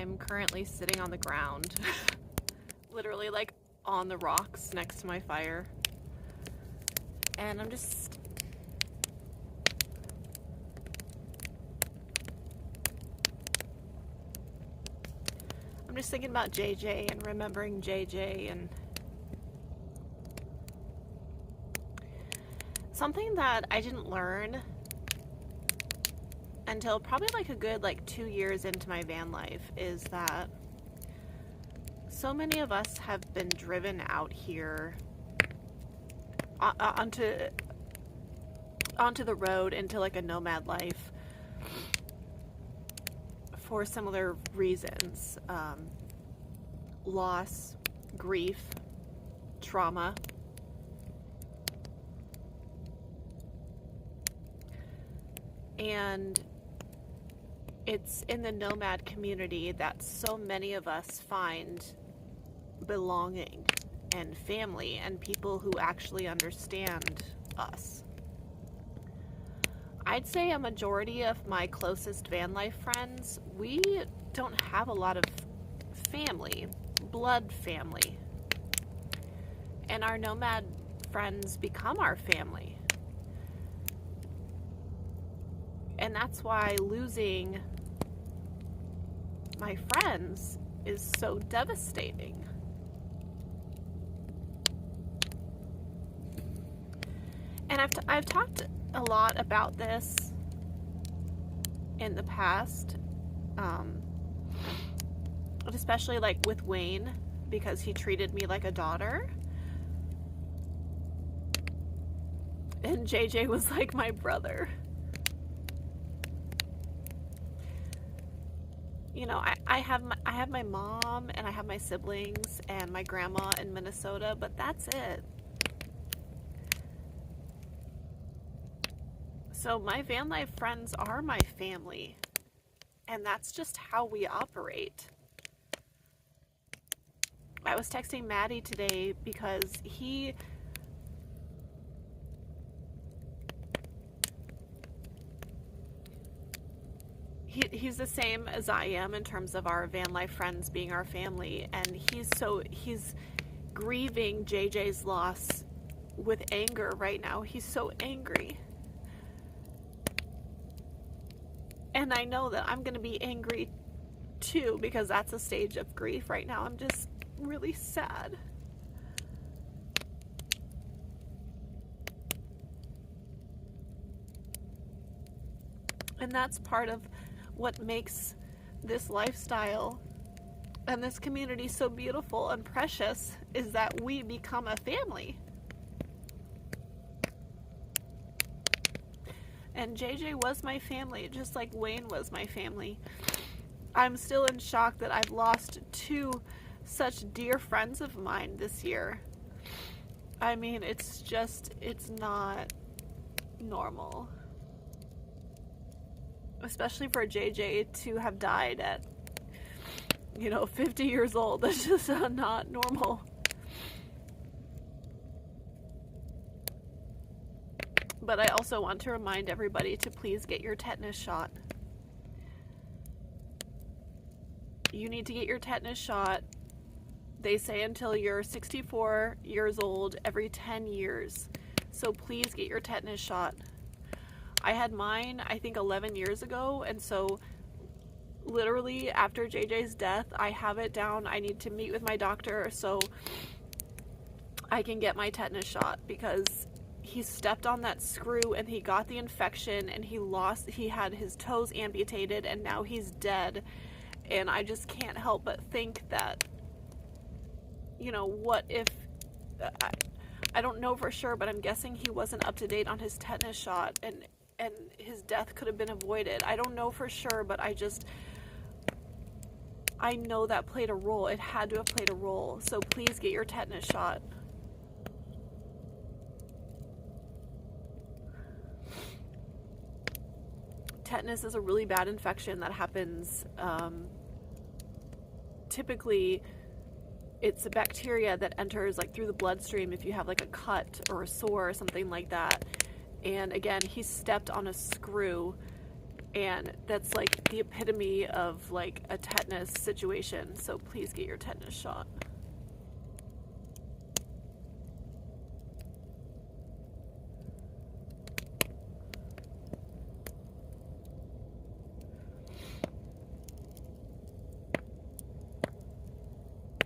I'm currently sitting on the ground, literally like on the rocks next to my fire. And I'm just thinking about JJ and remembering JJ, and something that I didn't learn until probably like a good 2 years into my van life is that so many of us have been driven out here onto the road into like a nomad life for similar reasons. Loss, grief, trauma. And it's in the nomad community that so many of us find belonging and family and people who actually understand us. I'd say a majority of my closest van life friends, we don't have a lot of family, blood family. And our nomad friends become our family. And that's why losing my friends is so devastating. And I've talked a lot about this in the past, especially with Wayne, because he treated me like a daughter. And JJ was like my brother. You know, I have my mom and I have my siblings and my grandma in Minnesota, but that's it. So my van life friends are my family, and that's just how we operate. I was texting Maddie today because he's the same as I am in terms of our van life friends being our family, and he's grieving JJ's loss with anger right now. He's so angry. And I know that I'm going to be angry too, because that's a stage of grief right now. I'm just really sad. And that's part of what makes this lifestyle and this community so beautiful and precious, is that we become a family. And JJ was my family, just like Wayne was my family. I'm still in shock that I've lost two such dear friends of mine this year. I mean, it's not normal. Especially for JJ to have died at, 50 years old. That's just not normal. But I also want to remind everybody to please get your tetanus shot. You need to get your tetanus shot. They say until you're 64 years old every 10 years. So please get your tetanus shot. I had mine, I think 11 years ago, and so literally after JJ's death, I have it down. I need to meet with my doctor so I can get my tetanus shot, because he stepped on that screw and he got the infection and he had his toes amputated and now he's dead. And I just can't help but think that, what if, I don't know for sure, but I'm guessing he wasn't up to date on his tetanus shot and his death could have been avoided. I don't know for sure, but I know that played a role. It had to have played a role. So please get your tetanus shot. Tetanus is a really bad infection that happens, typically it's a bacteria that enters through the bloodstream if you have a cut or a sore or something like that. And again, he stepped on a screw And that's like the epitome of like a tetanus situation. So please get your tetanus shot.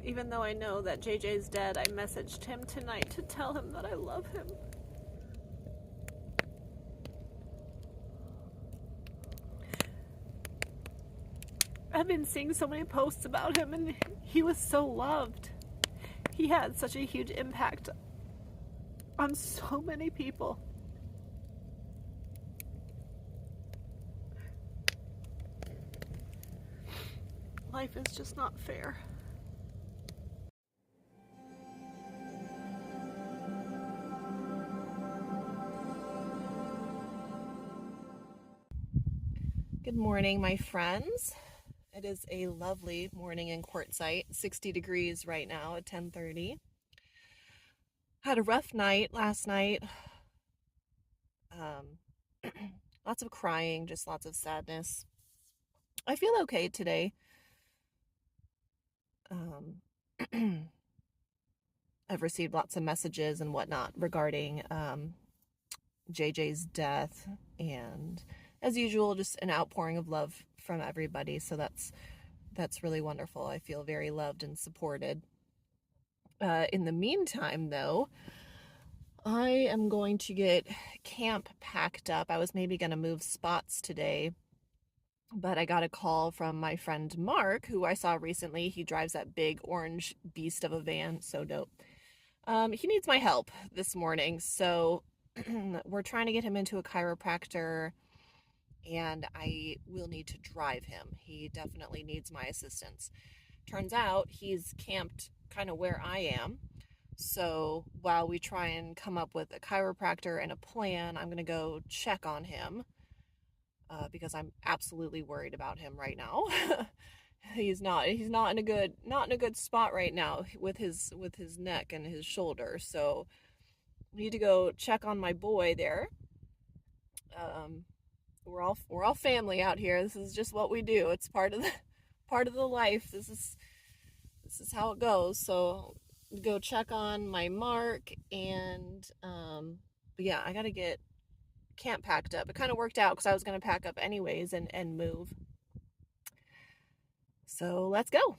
Even though I know that JJ's dead, I messaged him tonight to tell him that I love him. I've been seeing so many posts about him, and he was so loved. He had such a huge impact on so many people. Life is just not fair. Good morning, my friends. It is a lovely morning in Quartzsite, 60 degrees right now at 10:30. Had a rough night last night. Lots of crying, just lots of sadness. I feel okay today. I've received lots of messages and whatnot regarding JJ's death, and as usual, just an outpouring of love from everybody. So that's really wonderful. I feel very loved and supported. In the meantime, though, I am going to get camp packed up. I was maybe going to move spots today, but I got a call from my friend Mark, who I saw recently. He drives that big orange beast of a van. So dope. He needs my help this morning. So we're trying to get him into a chiropractor, and I will need to drive him. He definitely needs my assistance. Turns out he's camped kind of where I am. So while we try and come up with a chiropractor and a plan, I'm going to go check on him because I'm absolutely worried about him right now. He's not in a good spot right now with his neck and his shoulder. So I need to go check on my boy there. We're all family out here. This is just what we do. It's part of the life. This is how it goes. So go check on my Mark, and yeah, I gotta get camp packed up. It kind of worked out because I was gonna pack up anyways and move. So let's go.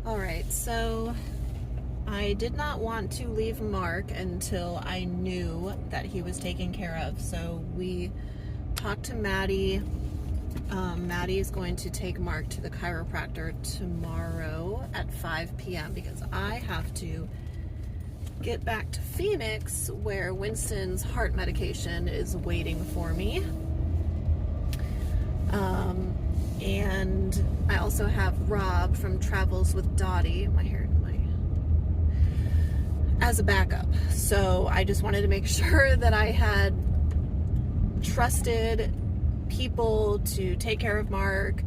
Alright, so I did not want to leave Mark until I knew that he was taken care of. So we talked to Maddie. Maddie is going to take Mark to the chiropractor tomorrow at 5 p.m. because I have to get back to Phoenix where Winston's heart medication is waiting for me. And I also have Rob from Travels with Dottie, as a backup. So I just wanted to make sure that I had trusted people to take care of Mark,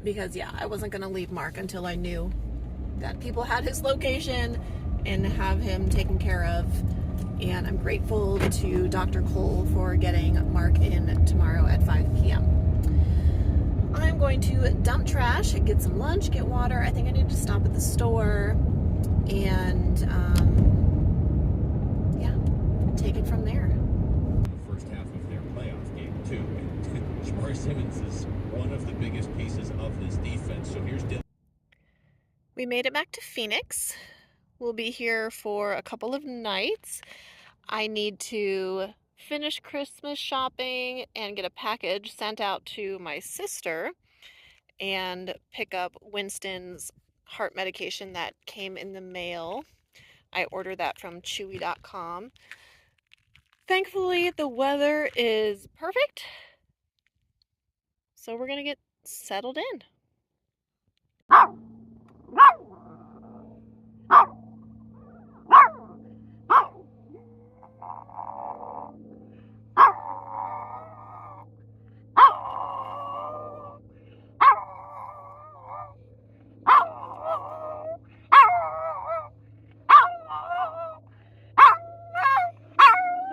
because yeah, I wasn't going to leave Mark until I knew that people had his location and have him taken care of. And I'm grateful to Dr. Cole for getting Mark in tomorrow at 5 p.m. I'm going to dump trash, get some lunch, get water. I think I need to stop at the store and yeah, take it from there. First half of their playoff game too. And Jabari Simmons is one of the biggest pieces of this defense. So here's Dylan. We made it back to Phoenix. We'll be here for a couple of nights. I need to finish Christmas shopping and get a package sent out to my sister and pick up Winston's heart medication that came in the mail. I ordered that from Chewy.com. Thankfully, the weather is perfect, so we're gonna get settled in.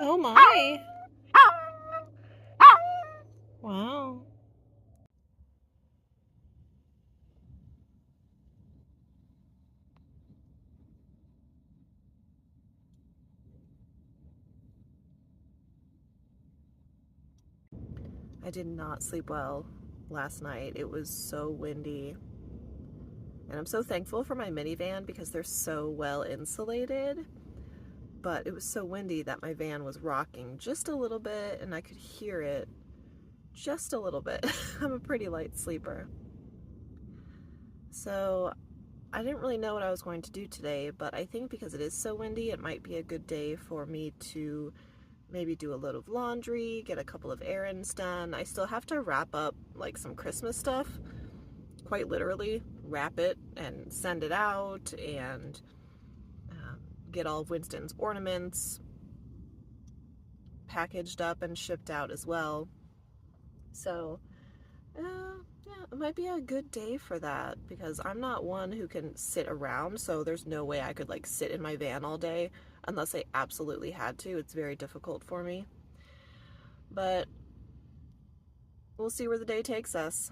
Oh my. Wow. I did not sleep well last night. It was so windy. And I'm so thankful for my minivan because they're so well insulated. But it was so windy that my van was rocking just a little bit and I could hear it just a little bit. I'm a pretty light sleeper. So I didn't really know what I was going to do today, but I think because it is so windy, it might be a good day for me to maybe do a load of laundry, get a couple of errands done. I still have to wrap up like some Christmas stuff, quite literally, wrap it and send it out, and get all of Winston's ornaments packaged up and shipped out as well. So yeah, it might be a good day for that because I'm not one who can sit around, so there's no way I could like sit in my van all day unless I absolutely had to. It's very difficult for me. But we'll see where the day takes us.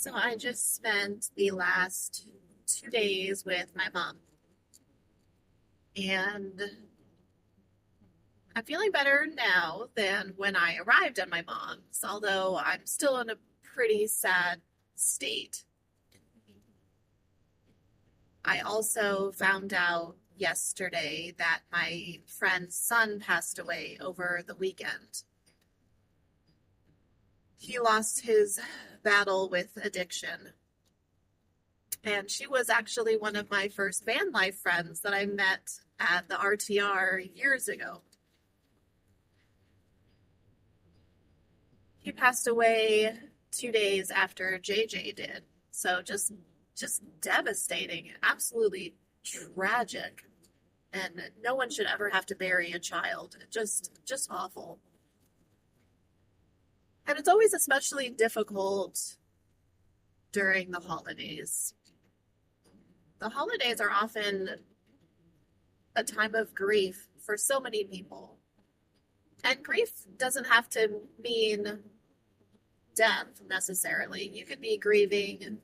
So I just spent the last 2 days with my mom, and I'm feeling better now than when I arrived at my mom's, although I'm still in a pretty sad state. I also found out yesterday that my friend's son passed away over the weekend. He lost his battle with addiction. And she was actually one of my first van life friends that I met at the RTR years ago. He passed away 2 days after JJ did. So just devastating, absolutely tragic. And no one should ever have to bury a child. Just awful. And it's always especially difficult during the holidays. The holidays are often a time of grief for so many people. And grief doesn't have to mean death necessarily. You could be grieving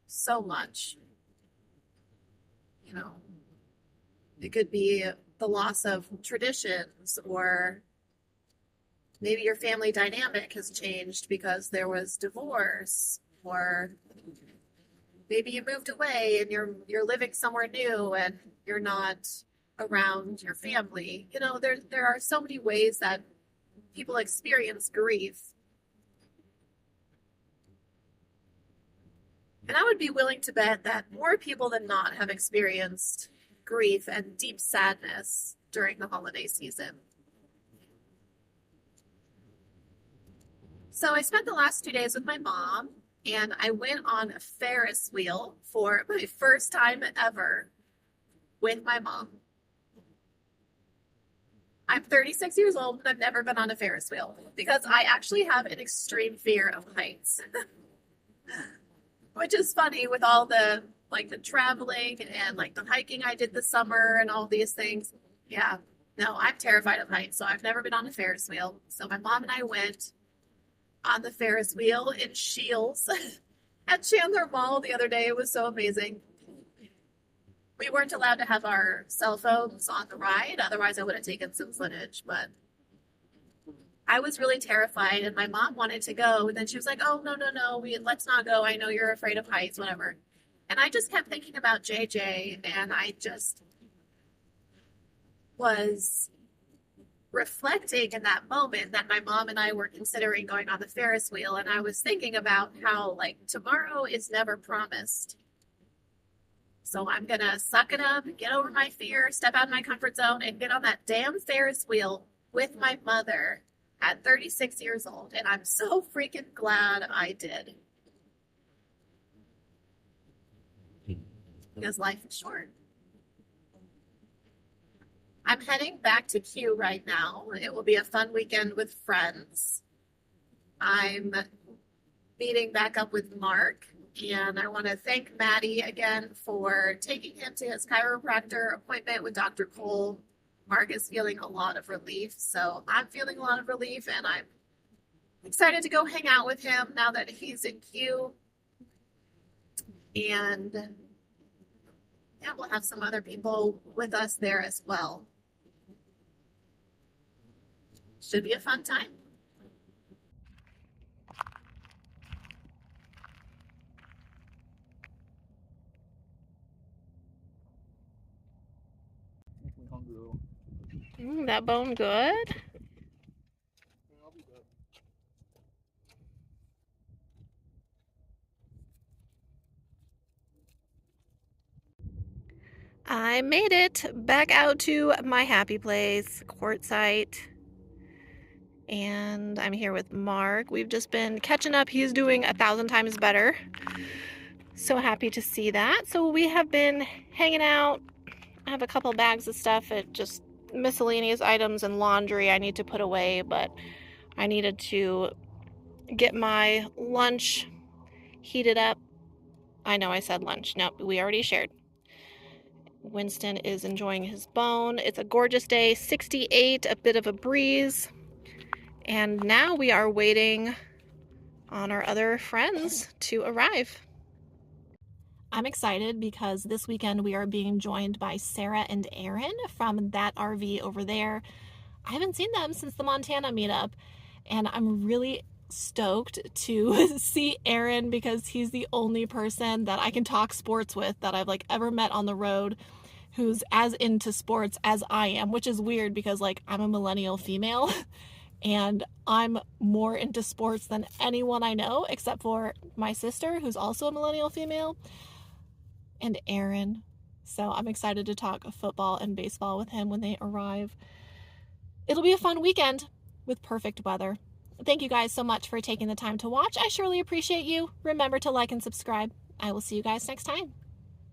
so much. You know, it could be the loss of traditions, or maybe your family dynamic has changed because there was divorce, or maybe you moved away and you're living somewhere new and you're not around your family. You know, there are so many ways that people experience grief. And I would be willing to bet that more people than not have experienced grief and deep sadness during the holiday season. So I spent the last 2 days with my mom, and I went on a Ferris wheel for my first time ever with my mom. I'm 36 years old, and I've never been on a Ferris wheel because I actually have an extreme fear of heights. Which is funny with all the traveling and like the hiking I did this summer and all these things. Yeah, No, I'm terrified of heights, so I've never been on a Ferris wheel. So my mom and I went on the Ferris wheel in Shields at Chandler Mall the other day. It was so amazing. We weren't allowed to have our cell phones on the ride, otherwise I would have taken some footage, but I was really terrified, and my mom wanted to go, and then she was like, oh, no, let's not go. I know you're afraid of heights, whatever. And I just kept thinking about JJ, and I just was reflecting in that moment that my mom and I were considering going on the Ferris wheel, and I was thinking about how, like, tomorrow is never promised. So I'm going to suck it up, get over my fear, step out of my comfort zone, and get on that damn Ferris wheel with my mother at 36 years old. And I'm so freaking glad I did. Because life is short. I'm heading back to Q right now. It will be a fun weekend with friends. I'm meeting back up with Mark. And I want to thank Maddie again for taking him to his chiropractor appointment with Dr. Cole. Mark is feeling a lot of relief, so I'm feeling a lot of relief, and I'm excited to go hang out with him now that he's in Q. And yeah, we'll have some other people with us there as well. Should be a fun time. That bone good? I made it back out to my happy place, Quartzsite. And I'm here with Mark. We've just been catching up. He's doing 1,000 times better. So happy to see that. So we have been hanging out. I have a couple bags of stuff. It just miscellaneous items and laundry I need to put away, but I needed to get my lunch heated up. I know I said lunch. No, we already shared. Winston is enjoying his bone. It's a gorgeous day, 68, a bit of a breeze. And now we are waiting on our other friends to arrive. I'm excited because this weekend we are being joined by Sarah and Aaron from that RV over there. I haven't seen them since the Montana meetup, and I'm really stoked to see Aaron because he's the only person that I can talk sports with that I've like ever met on the road who's as into sports as I am, which is weird because like I'm a millennial female and I'm more into sports than anyone I know except for my sister who's also a millennial female. And Aaron. So I'm excited to talk football and baseball with him when they arrive. It'll be a fun weekend with perfect weather. Thank you guys so much for taking the time to watch. I surely appreciate you. Remember to like and subscribe. I will see you guys next time.